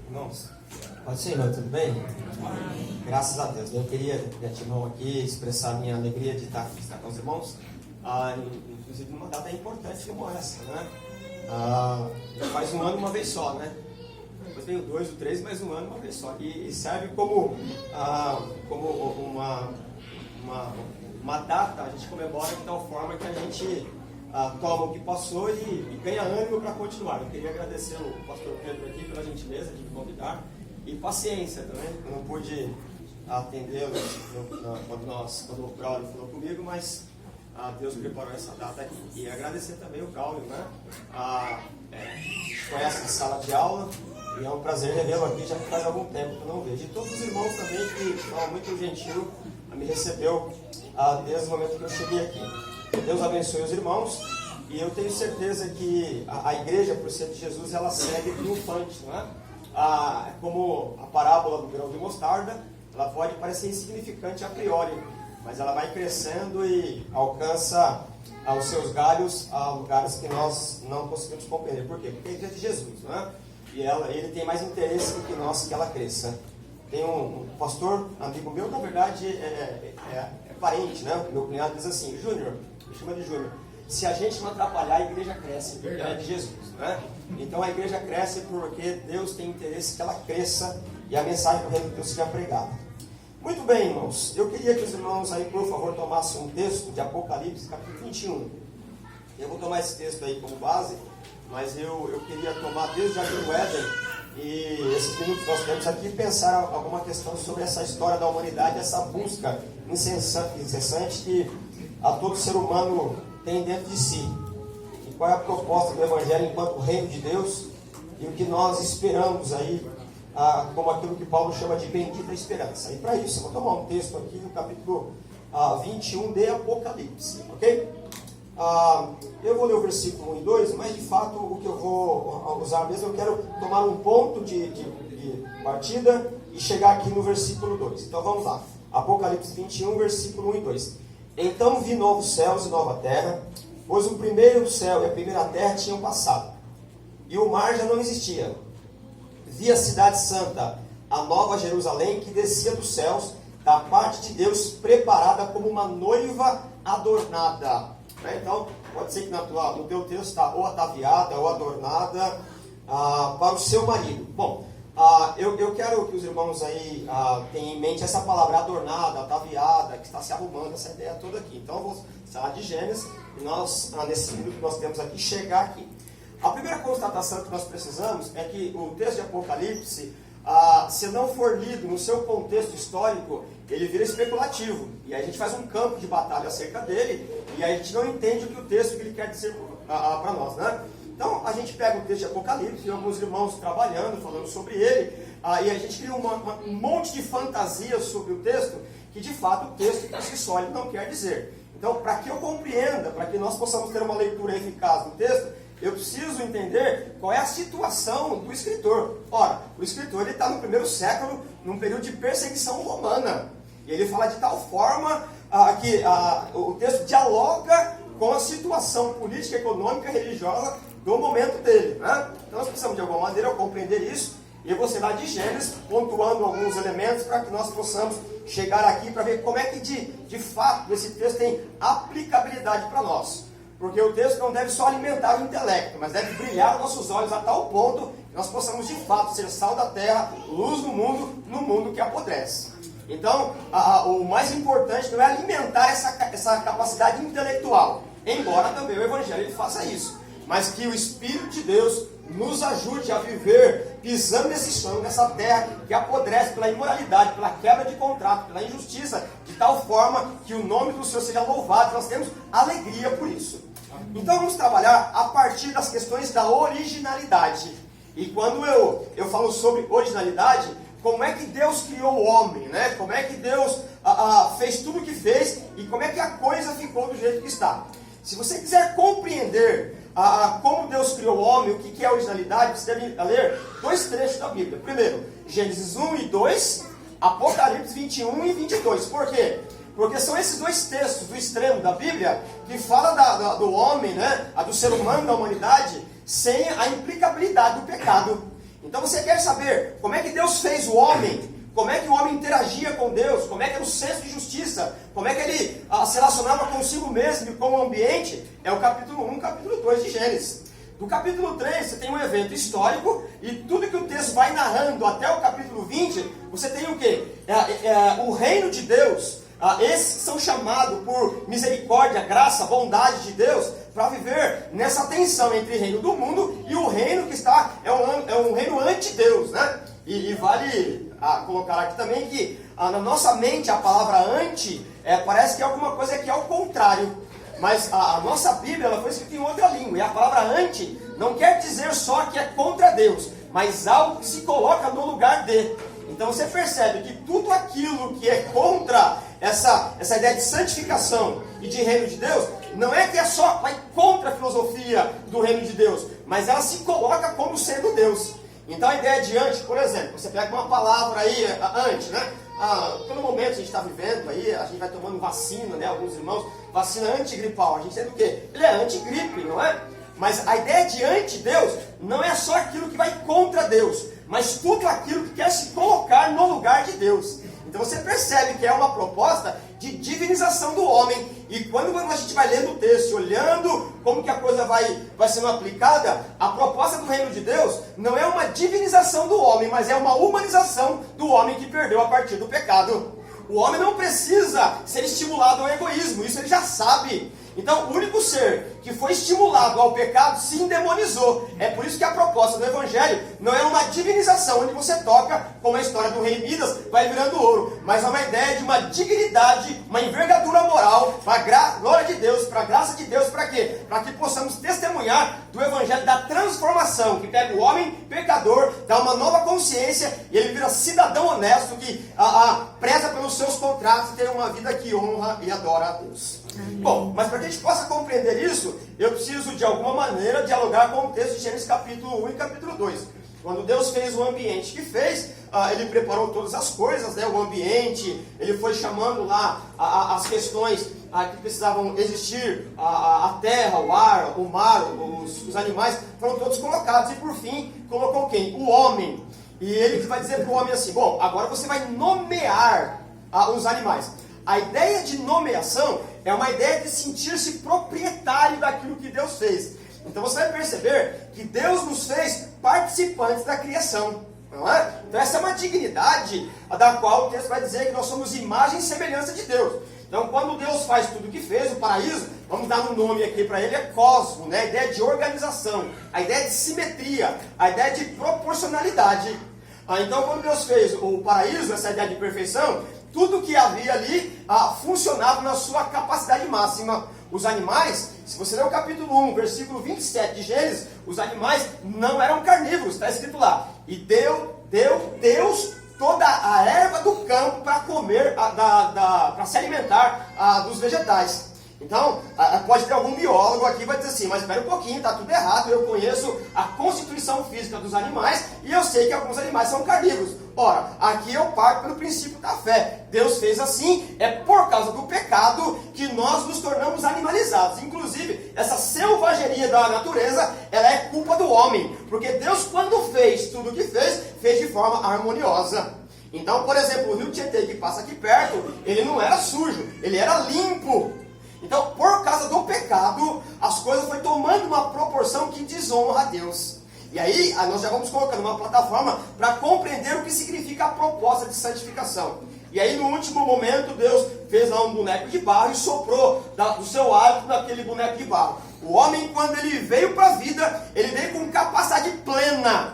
Irmãos, pode ser, irmão, tudo bem? Amém. Graças a Deus. Eu queria, de antemão aqui, expressar a minha alegria de estar com os irmãos, inclusive numa data importante como essa, né? Faz um ano uma vez só, né? Depois veio 2 ou 3, mas um ano uma vez só. E serve como uma data, a gente comemora de tal forma que a gente toma o que passou e ganha ânimo para continuar. Eu queria agradecer o pastor Pedro aqui pela gentileza de me convidar e paciência também, eu não pude atendê-lo quando o Braulio falou comigo, mas Deus preparou essa data aqui. E agradecer também o Braulio, né? Conhece a sala de aula e é um prazer revê-lo aqui, já que faz algum tempo que eu não vejo. E todos os irmãos também que foram muito gentil, me recebeu desde o momento que eu cheguei aqui. Deus abençoe os irmãos e eu tenho certeza que a igreja, por ser de Jesus, ela segue triunfante, não é? Como a parábola do grão de mostarda, ela pode parecer insignificante a priori, mas ela vai crescendo e alcança os seus galhos a lugares que nós não conseguimos compreender. Por quê? Porque a igreja é de Jesus, não é? E ele tem mais interesse do que nós que ela cresça. Tem um pastor, amigo meu, na verdade é parente, né? Meu cunhado diz assim: Júnior, me chama de Júnior, se a gente não atrapalhar, a igreja cresce, porque ela é de Jesus, né? Então a igreja cresce porque Deus tem interesse que ela cresça e a mensagem do reino de Deus seja pregada. Muito bem, irmãos, eu queria que os irmãos aí, por favor, tomassem um texto de Apocalipse, capítulo 21. Eu vou tomar esse texto aí como base, mas eu queria tomar desde o Jardim do Éden e esses minutos que nós temos aqui pensar alguma questão sobre essa história da humanidade, essa busca incessante que a todo ser humano tem dentro de si. E qual é a proposta do Evangelho enquanto reino de Deus e o que nós esperamos aí, como aquilo que Paulo chama de bendita esperança. E para isso eu vou tomar um texto aqui no capítulo 21 de Apocalipse, ok? Eu vou ler o versículo 1 e 2, mas de fato o que eu vou usar mesmo, eu quero tomar um ponto de partida e chegar aqui no versículo 2. Então vamos lá. Apocalipse 21, versículo 1 e 2. Então vi novos céus e nova terra, pois o primeiro céu e a primeira terra tinham passado, e o mar já não existia. Vi a cidade santa, a nova Jerusalém, que descia dos céus, da parte de Deus, preparada como uma noiva adornada. Então, pode ser que no teu texto está ou ataviada ou adornada para o seu marido. Bom, eu quero que os irmãos aí tenham em mente essa palavra adornada, ataviada, que está se arrumando, essa ideia toda aqui. Então, eu vou falar de Gênesis e nós, nesse minuto que nós temos aqui, chegar aqui. A primeira constatação que nós precisamos é que o texto de Apocalipse, se não for lido no seu contexto histórico, ele vira especulativo. E aí a gente faz um campo de batalha acerca dele, e aí a gente não entende o que o texto que ele quer dizer para nós, né? Então a gente pega o texto de Apocalipse, e alguns irmãos trabalhando, falando sobre ele, e a gente cria um monte de fantasias sobre o texto, que de fato o texto por si só ele não quer dizer. Então, para que eu compreenda, para que nós possamos ter uma leitura eficaz do texto, eu preciso entender qual é a situação do escritor. Ora, o escritor está no primeiro século, num período de perseguição romana. E ele fala de tal forma que o texto dialoga com a situação política, econômica, religiosa do momento dele, né? Então nós precisamos de alguma maneira compreender isso. E eu vou ser lá de Gênesis, pontuando alguns elementos para que nós possamos chegar aqui para ver como é que de fato esse texto tem aplicabilidade para nós. Porque o texto não deve só alimentar o intelecto, mas deve brilhar os nossos olhos a tal ponto que nós possamos de fato ser sal da terra, luz do mundo, no mundo que apodrece. Então, o mais importante não é alimentar essa capacidade intelectual, embora também o Evangelho ele faça isso, mas que o Espírito de Deus nos ajude a viver pisando nesse chão, nessa terra que apodrece pela imoralidade, pela quebra de contrato, pela injustiça, de tal forma que o nome do Senhor seja louvado. Nós temos alegria por isso. Então vamos trabalhar a partir das questões da originalidade. E quando eu falo sobre originalidade, como é que Deus criou o homem, né? Como é que Deus fez tudo o que fez e como é que a coisa ficou do jeito que está. Se você quiser compreender como Deus criou o homem, o que é a originalidade, você deve ler 2 trechos da Bíblia. Primeiro, Gênesis 1 e 2, Apocalipse 21 e 22. Por quê? Porque são esses 2 textos do extremo da Bíblia que falam do homem, né? Do ser humano, da humanidade, sem a implicabilidade do pecado. Então você quer saber como é que Deus fez o homem? Como é que o homem interagia com Deus? Como é que era o senso de justiça? Como é que ele se relacionava consigo mesmo e com o ambiente? É o capítulo 1 e capítulo 2 de Gênesis. Do capítulo 3, você tem um evento histórico, e tudo que o texto vai narrando até o capítulo 20, você tem o quê? O reino de Deus. Esses que são chamados por misericórdia, graça, bondade de Deus, para viver nessa tensão entre o reino do mundo e o reino que está, é um reino anti-Deus, né? E vale colocar aqui também que na nossa mente a palavra anti parece que é alguma coisa que é ao contrário. Mas a nossa Bíblia ela foi escrita em outra língua. E a palavra anti não quer dizer só que é contra Deus, mas algo que se coloca no lugar de. Então você percebe que tudo aquilo que é contra essa ideia de santificação e de reino de Deus, não é que é só vai contra a filosofia do reino de Deus, mas ela se coloca como sendo Deus. Então a ideia de anti, por exemplo, você pega uma palavra aí, anti, né? Pelo momento que a gente está vivendo aí, a gente vai tomando vacina, né? Alguns irmãos, vacina antigripal. A gente sabe o quê? Ele é antigripe, não é? Mas a ideia de anti-Deus não é só aquilo que vai contra Deus, mas tudo aquilo que quer se colocar no lugar de Deus. Então você percebe que é uma proposta de divinização do homem. E quando a gente vai lendo o texto, olhando como que a coisa vai sendo aplicada, a proposta do reino de Deus não é uma divinização do homem, mas é uma humanização do homem que perdeu a partir do pecado. O homem não precisa ser estimulado ao egoísmo, isso ele já sabe. Então, o único ser que foi estimulado ao pecado se endemonizou. É por isso que a proposta do Evangelho não é uma divinização, onde você toca, como a história do rei Midas, vai virando ouro. Mas é uma ideia de uma dignidade, uma envergadura moral, para a glória de Deus, para a graça de Deus, para quê? Para que possamos testemunhar do Evangelho da transformação, que pega o homem pecador, dá uma nova consciência, e ele vira cidadão honesto, que preza pelos seus contratos e tem uma vida que honra e adora a Deus. Amém. Bom, mas para que a gente possa compreender isso, eu preciso de alguma maneira dialogar com o texto de Gênesis capítulo 1 e capítulo 2. Quando Deus fez o ambiente que fez, ele preparou todas as coisas, né, o ambiente, ele foi chamando lá as questões que precisavam existir, a terra, o ar, o mar, os animais, foram todos colocados, e por fim, colocou quem? O homem. E ele vai dizer para o homem assim, bom, agora você vai nomear os animais. A ideia de nomeação é uma ideia de sentir-se proprietário daquilo que Deus fez. Então você vai perceber que Deus nos fez participantes da criação, não é? Então essa é uma dignidade da qual o texto vai dizer que nós somos imagem e semelhança de Deus. Então quando Deus faz tudo o que fez, o paraíso, vamos dar um nome aqui para ele, é cosmo, né? A ideia de organização, a ideia de simetria, a ideia de proporcionalidade. Então quando Deus fez o paraíso, essa ideia de perfeição, tudo que havia ali funcionava na sua capacidade máxima. Os animais, se você ler o capítulo 1, versículo 27 de Gênesis, os animais não eram carnívoros, está escrito lá. E deu Deus toda a erva do campo para comer, para se alimentar dos vegetais. Então, pode ter algum biólogo aqui que vai dizer assim, mas espera um pouquinho, está tudo errado, eu conheço a constituição física dos animais e eu sei que alguns animais são carnívoros. Ora, aqui eu parto pelo princípio da fé. Deus fez assim, é por causa do pecado que nós nos tornamos animalizados. Inclusive, essa selvageria da natureza, ela é culpa do homem. Porque Deus, quando fez tudo o que fez de forma harmoniosa. Então, por exemplo, o rio Tietê que passa aqui perto, ele não era sujo, ele era limpo. Então, por causa do pecado, as coisas foram tomando uma proporção que desonra a Deus. E aí, nós já vamos colocando uma plataforma para compreender o que significa a proposta de santificação. E aí, no último momento, Deus fez lá um boneco de barro e soprou do seu hálito naquele boneco de barro. O homem, quando ele veio para a vida, ele veio com capacidade plena.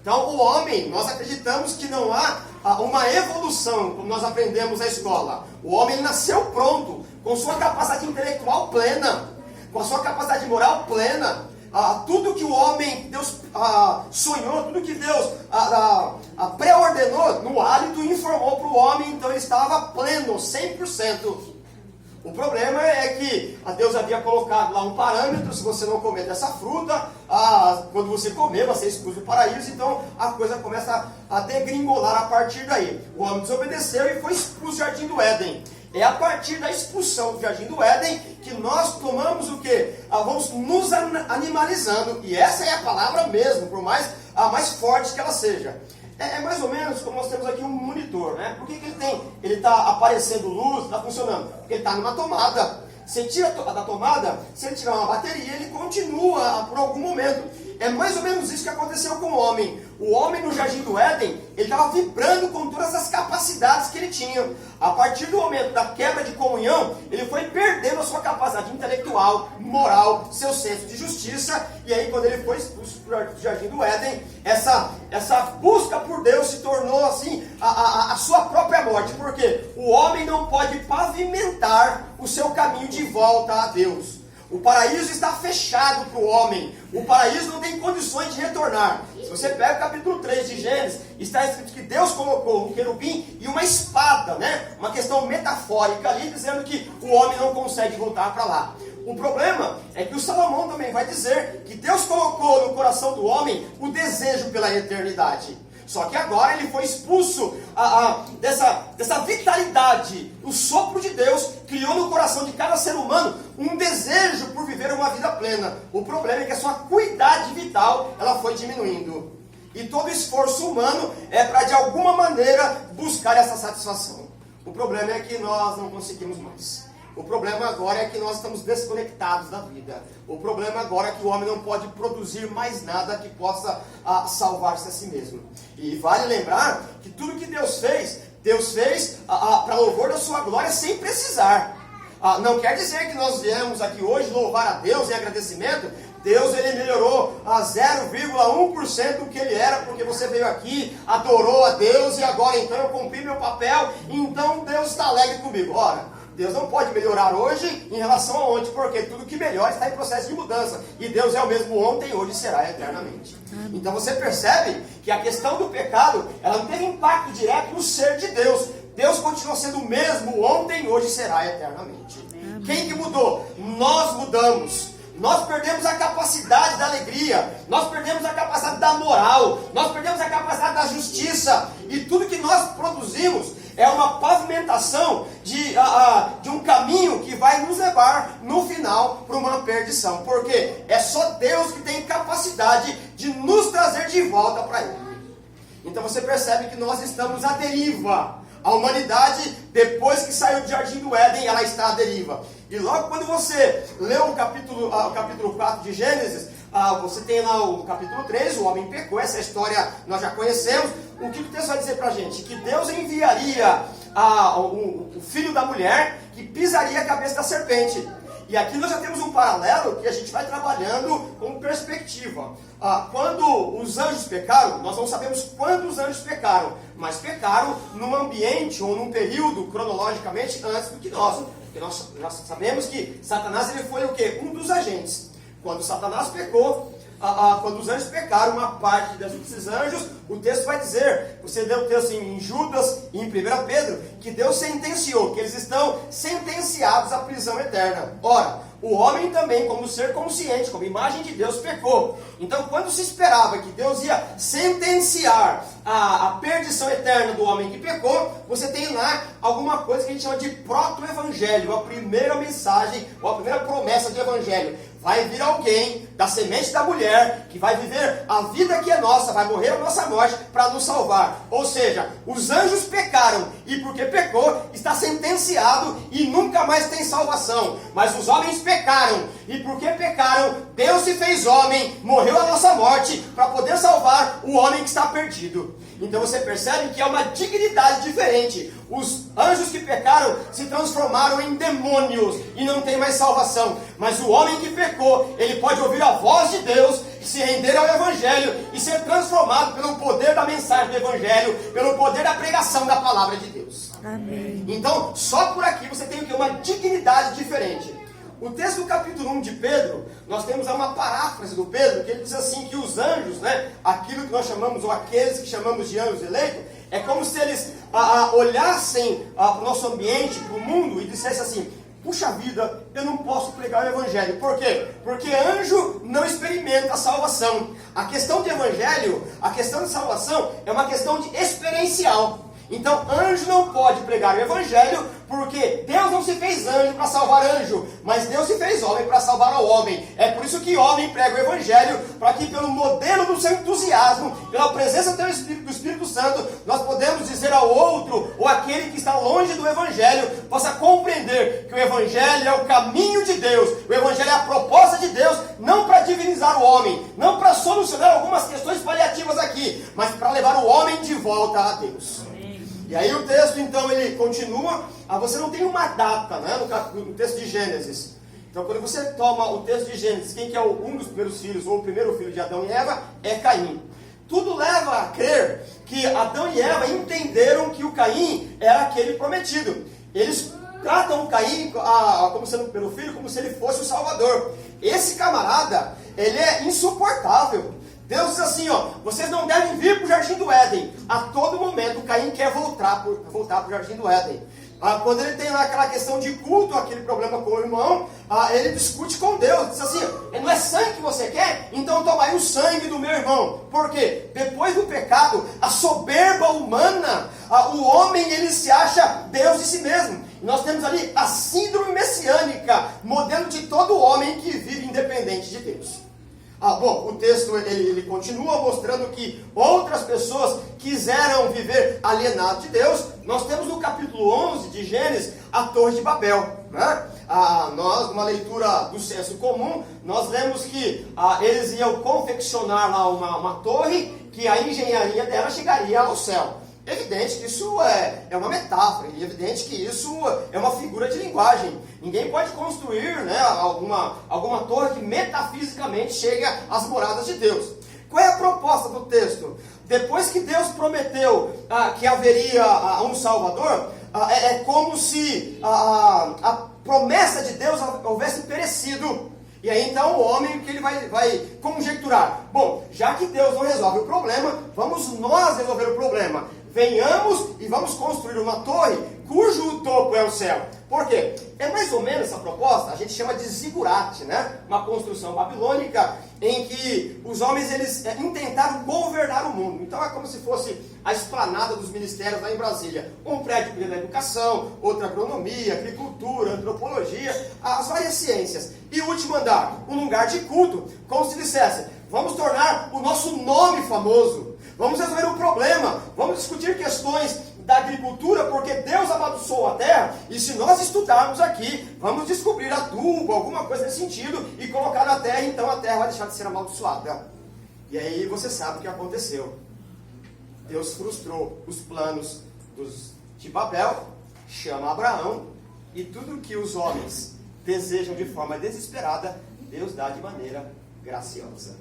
Então, o homem, nós acreditamos que não há uma evolução, como nós aprendemos na escola. O homem nasceu pronto, com sua capacidade intelectual plena, com a sua capacidade moral plena. Tudo que o homem, Deus sonhou, tudo que Deus pré-ordenou no hálito, informou para o homem, então ele estava pleno, 100%. O problema é que Deus havia colocado lá um parâmetro, se você não comer dessa fruta, quando você comer, você é expulso do paraíso, então a coisa começa a degringolar a partir daí. O homem desobedeceu e foi expulso do jardim do Éden. É a partir da expulsão do Jardim do Éden que nós tomamos o quê? Vamos nos animalizando. E essa é a palavra mesmo, por mais forte que ela seja. É mais ou menos como nós temos aqui um monitor, né? Por que ele tem? Ele está aparecendo luz, está funcionando? Porque ele está numa tomada. Você tira da tomada, se ele tirar uma bateria, ele continua por algum momento. É mais ou menos isso que aconteceu com o homem. O homem no Jardim do Éden, ele estava vibrando com todas as capacidades que ele tinha. A partir do momento da quebra de comunhão, ele foi perdendo a sua capacidade intelectual, moral, seu senso de justiça. E aí, quando ele foi expulso do Jardim do Éden, essa busca por Deus se tornou assim a sua própria morte. Porque o homem não pode pavimentar o seu caminho de volta a Deus. O paraíso está fechado para o homem. O paraíso não tem condições de retornar. Se você pega o capítulo 3 de Gênesis, está escrito que Deus colocou um querubim e uma espada, né? Uma questão metafórica ali, dizendo que o homem não consegue voltar para lá. O problema é que o Salomão também vai dizer que Deus colocou no coração do homem o desejo pela eternidade. Só que agora ele foi expulso dessa vitalidade. O sopro de Deus criou no coração de cada ser humano um desejo por viver uma vida plena. O problema é que a sua cuidade vital ela foi diminuindo. E todo esforço humano é para de alguma maneira buscar essa satisfação. O problema é que nós não conseguimos mais. O problema agora é que nós estamos desconectados da vida. O problema agora é que o homem não pode produzir mais nada que possa salvar-se a si mesmo. E vale lembrar que tudo que Deus fez para louvor da sua glória sem precisar. Não quer dizer que nós viemos aqui hoje louvar a Deus em agradecimento. Deus ele melhorou a 0,1% do que ele era, porque você veio aqui, adorou a Deus e agora então eu cumpri meu papel, então Deus está alegre comigo. Ora, Deus não pode melhorar hoje em relação a ontem, porque tudo que melhora está em processo de mudança. E Deus é o mesmo ontem, hoje e será eternamente. Então você percebe que a questão do pecado, ela não teve impacto direto no ser de Deus. Deus continua sendo o mesmo ontem, hoje e será eternamente. Quem que mudou? Nós mudamos. Nós perdemos a capacidade da alegria, nós perdemos a capacidade da moral, nós perdemos a capacidade da justiça. E tudo que nós produzimos é uma pavimentação de um caminho que vai nos levar, no final, para uma perdição. Porque é só Deus que tem capacidade de nos trazer de volta para Ele. Então você percebe que nós estamos à deriva. A humanidade, depois que saiu do Jardim do Éden, ela está à deriva. E logo quando você lê o capítulo 4 de Gênesis, você tem lá o capítulo 3, o homem pecou, essa história nós já conhecemos. O que o texto vai dizer para a gente? Que Deus enviaria o filho da mulher que pisaria a cabeça da serpente. E aqui nós já temos um paralelo que a gente vai trabalhando com perspectiva. Quando os anjos pecaram, nós não sabemos quando os anjos pecaram, mas pecaram num ambiente ou num período cronologicamente antes do que nós. Porque nós sabemos que Satanás ele foi o quê? Um dos agentes. Quando Satanás pecou, quando os anjos pecaram, uma parte desses anjos, o texto vai dizer, você lê o texto em Judas e em 1 Pedro, que Deus sentenciou, que eles estão sentenciados à prisão eterna. Ora, o homem também, como ser consciente, como imagem de Deus, pecou. Então, quando se esperava que Deus ia sentenciar a perdição eterna do homem que pecou, você tem lá alguma coisa que a gente chama de proto-evangelho, a primeira mensagem, ou a primeira promessa do evangelho. Vai vir alguém da semente da mulher, que vai viver a vida que é nossa, vai morrer a nossa morte para nos salvar. Ou seja, os anjos pecaram, e porque pecou, está sentenciado e nunca mais tem salvação. Mas os homens pecaram, e porque pecaram, Deus se fez homem, morreu a nossa morte, para poder salvar o homem que está perdido. Então você percebe que é uma dignidade diferente. Os anjos que pecaram se transformaram em demônios e não tem mais salvação. Mas o homem que pecou, ele pode ouvir a voz de Deus, se render ao Evangelho e ser transformado pelo poder da mensagem do Evangelho, pelo poder da pregação da palavra de Deus. Amém. Então, só por aqui você tem uma dignidade diferente. O texto do capítulo 1 de Pedro, nós temos uma paráfrase do Pedro, que ele diz assim, que os anjos, aquilo que nós chamamos, ou aqueles que chamamos de anjos eleitos, é como se eles olhassem para o nosso ambiente, para o mundo, e dissessem assim, puxa vida, eu não posso pregar o Evangelho. Por quê? Porque anjo não experimenta a salvação. A questão de Evangelho, a questão de salvação, é uma questão de experiencial. Então, anjo não pode pregar o evangelho, porque Deus não se fez anjo para salvar anjo, mas Deus se fez homem para salvar o homem. É por isso que homem prega o evangelho, para que pelo modelo do seu entusiasmo, pela presença do Espírito Santo, nós podemos dizer ao outro, ou aquele que está longe do evangelho, possa compreender que o evangelho é o caminho de Deus, o evangelho é a proposta de Deus, não para divinizar o homem, não para solucionar algumas questões paliativas aqui, mas para levar o homem de volta a Deus. E aí o texto, então, ele continua. Você não tem uma data, né, no texto de Gênesis. Então, quando você toma o texto de Gênesis, quem que é um dos primeiros filhos, ou o primeiro filho de Adão e Eva, é Caim. Tudo leva a crer que Adão e Eva entenderam que o Caim era aquele prometido. Eles tratam o Caim, como sendo o primeiro filho, como se ele fosse o Salvador. Esse camarada, ele é insuportável. Deus diz assim, vocês não devem vir para o Jardim do Éden. A todo momento, Caim quer voltar para o Jardim do Éden. Quando ele tem lá aquela questão de culto, aquele problema com o irmão, ele discute com Deus. Diz assim, não é sangue que você quer? Então toma aí o sangue do meu irmão. Por quê? Depois do pecado, a soberba humana, o homem ele se acha Deus de si mesmo. E nós temos ali a síndrome messiânica, modelo de todo homem que vive independente de Deus. Bom, o texto ele continua mostrando que outras pessoas quiseram viver alienados de Deus. Nós temos no capítulo 11 de Gênesis a Torre de Babel, né? Nós, numa leitura do senso comum, nós lemos que eles iam confeccionar lá uma torre, que a engenharia dela chegaria ao céu. Evidente que isso é uma metáfora, e evidente que isso é uma figura de linguagem. Ninguém pode construir, né, alguma torre que metafisicamente chegue às moradas de Deus. Qual é a proposta do texto? Depois que Deus prometeu que haveria um Salvador, é como se a promessa de Deus houvesse perecido. E aí então o homem que ele vai conjecturar. Bom, já que Deus não resolve o problema, vamos nós resolver o problema. Venhamos e vamos construir uma torre cujo topo é o céu. Por quê? É mais ou menos essa proposta, a gente chama de zigurate, né? Uma construção babilônica em que os homens eles intentaram governar o mundo. Então é como se fosse a esplanada dos ministérios lá em Brasília. Um prédio para a educação, outra agronomia, agricultura, antropologia, as várias ciências. E o último andar, um lugar de culto, como se dissesse, vamos tornar o nosso nome famoso. Vamos resolver um problema, vamos discutir questões da agricultura, porque Deus amaldiçoou a terra, e se nós estudarmos aqui, vamos descobrir adubo, alguma coisa nesse sentido, e colocar na terra, então a terra vai deixar de ser amaldiçoada. E aí você sabe o que aconteceu. Deus frustrou os planos de Babel, chama Abraão, e tudo que os homens desejam de forma desesperada, Deus dá de maneira graciosa.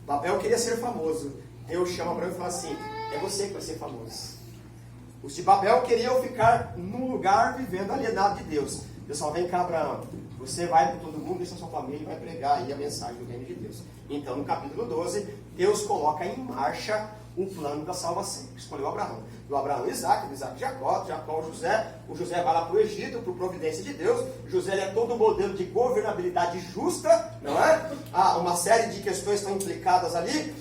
Babel queria ser famoso. Deus chama Abraão e fala assim, é você que vai ser famoso. Os de Babel queriam ficar num lugar vivendo alienado de Deus. Deus fala, vem cá, Abraão, você vai para todo mundo, deixa a sua família e vai pregar aí a mensagem do reino de Deus. Então, no capítulo 12, Deus coloca em marcha o plano da salvação. Escolheu Abraão. Do Abraão Isaac, do Isaac Jacó, Jacó José. O José vai lá para o Egito, por providência de Deus. José é todo o modelo de governabilidade justa, não é? Uma série de questões estão implicadas ali.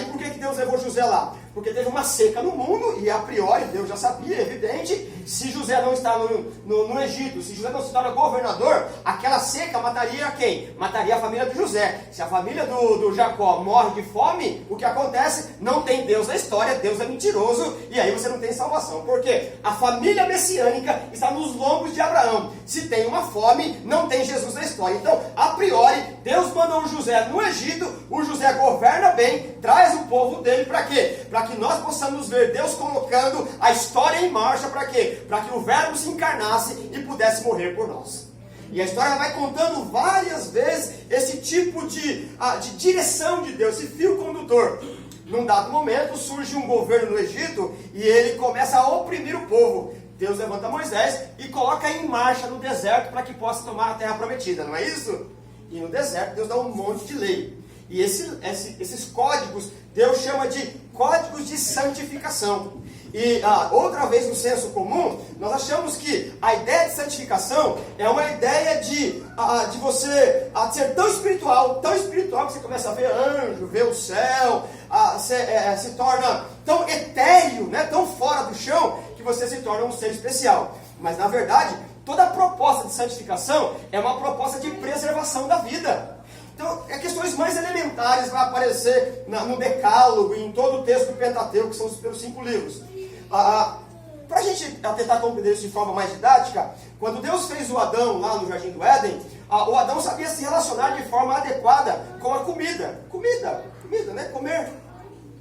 E por que Deus levou José lá? Porque teve uma seca no mundo, e a priori Deus já sabia, é evidente, se José não está no Egito, se José não se torna governador, aquela seca mataria quem? Mataria a família de José. Se a família do Jacó morre de fome, o que acontece? Não tem Deus na história, Deus é mentiroso, e aí você não tem salvação. Por quê? A família messiânica está nos lombos de Abraão. Se tem uma fome, não tem Jesus na história. Então, a priori, Deus mandou o José no Egito, o José governa bem, traz o povo dele para quê? Para que nós possamos ver Deus colocando a história em marcha, para quê? Para que o verbo se encarnasse e pudesse morrer por nós. E a história vai contando várias vezes esse tipo de direção de Deus, esse fio condutor. Num dado momento surge um governo no Egito e ele começa a oprimir o povo. Deus levanta Moisés e coloca em marcha no deserto para que possa tomar a terra prometida, não é isso? E no deserto Deus dá um monte de lei. E esses códigos, Deus chama de códigos de santificação. E outra vez no senso comum, nós achamos que a ideia de santificação é uma ideia de você ser tão espiritual que você começa a ver anjo, ver o céu, se torna tão etéreo, né, tão fora do chão que você se torna um ser especial. Mas na verdade, toda a proposta de santificação é uma proposta de preservação da vida. Então, questões mais elementares vai aparecer no Decálogo e em todo o texto do Pentateuco, que são os primeiros 5 livros. Para a gente tentar compreender isso de forma mais didática, quando Deus fez o Adão lá no Jardim do Éden, o Adão sabia se relacionar de forma adequada com a comida. Comida, né? Comer.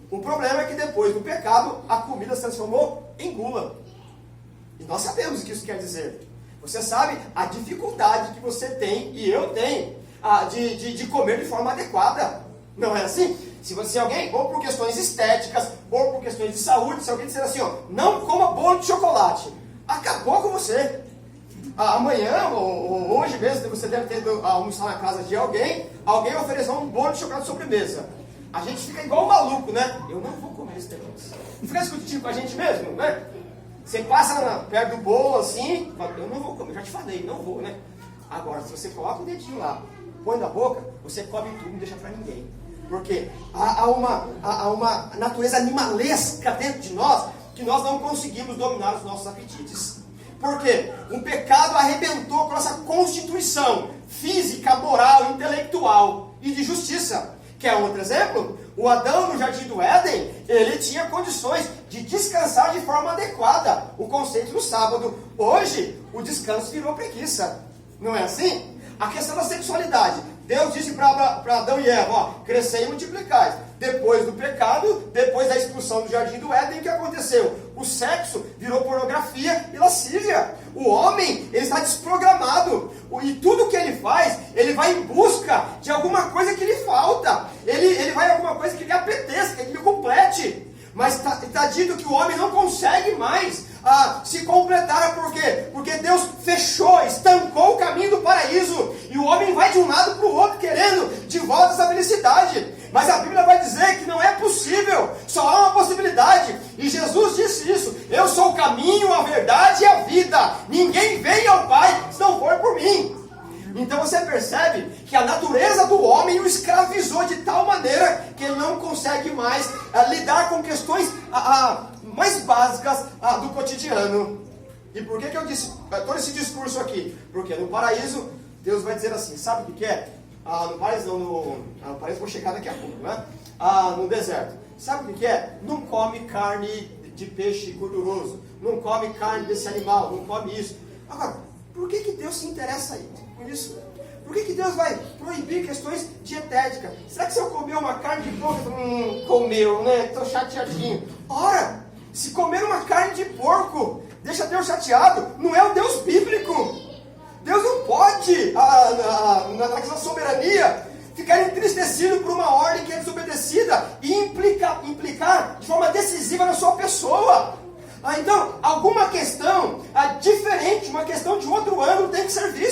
O problema é que depois do pecado, a comida se transformou em gula. E nós sabemos o que isso quer dizer. Você sabe a dificuldade que você tem, e eu tenho, de comer de forma adequada. Não é assim? Se alguém, ou por questões estéticas, ou por questões de saúde, se alguém disser assim, ó, não coma bolo de chocolate, acabou com você. Amanhã, ou hoje mesmo, você deve ter ido almoçar na casa de alguém ofereceu um bolo de chocolate de sobremesa. A gente fica igual um maluco, né? Eu não vou comer esse negócio. Fica discutindo com a gente mesmo, né? Você passa perto do bolo assim, fala, eu não vou comer, já te falei, não vou, né? Agora, se você coloca o dedinho lá, põe na boca, você come tudo e não deixa pra ninguém. Porque há uma natureza animalesca dentro de nós que nós não conseguimos dominar os nossos apetites. Por quê? O pecado arrebentou com a nossa constituição física, moral, intelectual e de justiça. Quer outro exemplo? O Adão no Jardim do Éden, ele tinha condições de descansar de forma adequada. O conceito do sábado. Hoje, o descanso virou preguiça. Não é assim? A questão da sexualidade. Deus disse para Adão e Eva, ó, crescei e multiplicai. Depois do pecado, depois da expulsão do Jardim do Éden, o que aconteceu? O sexo virou pornografia e lascívia. O homem, ele está desprogramado. E tudo que ele faz, ele vai em busca de alguma coisa que lhe falta. Ele vai em alguma coisa que lhe apeteça, que lhe complete. Mas está dito que o homem não consegue mais se completar. Por quê? Porque Deus fechou, estancou o caminho do paraíso. E o homem vai de um lado para o outro, querendo de volta essa felicidade. Mas a Bíblia vai dizer que não é possível. Só há uma possibilidade. E Jesus disse isso. Eu sou o caminho, a verdade e a vida. Ninguém vem ao Pai se não for por mim. Então você percebe que a natureza do homem o escravizou de tal maneira que ele não consegue mais lidar com questões mais básicas do cotidiano. E por que eu disse todo esse discurso aqui? Porque no paraíso, Deus vai dizer assim, sabe o que é? No paraíso não, no paraíso vou chegar daqui a pouco, né? No deserto. Sabe o que é? Não come carne de peixe gorduroso, não come carne desse animal, não come isso. Agora, por que Deus se interessa com isso? Por que Deus vai proibir questões dietéticas? Será que se eu comer uma carne de porco, comeu, né? Estou chateadinho. Ora, se comer uma carne de porco deixa Deus chateado, não é o Deus bíblico. Deus não pode, na soberania, ficar entristecido por uma ordem que é desobedecida e implicar de forma decisiva na sua pessoa. Então, alguma questão diferente, uma questão de outro ângulo tem que ser vista.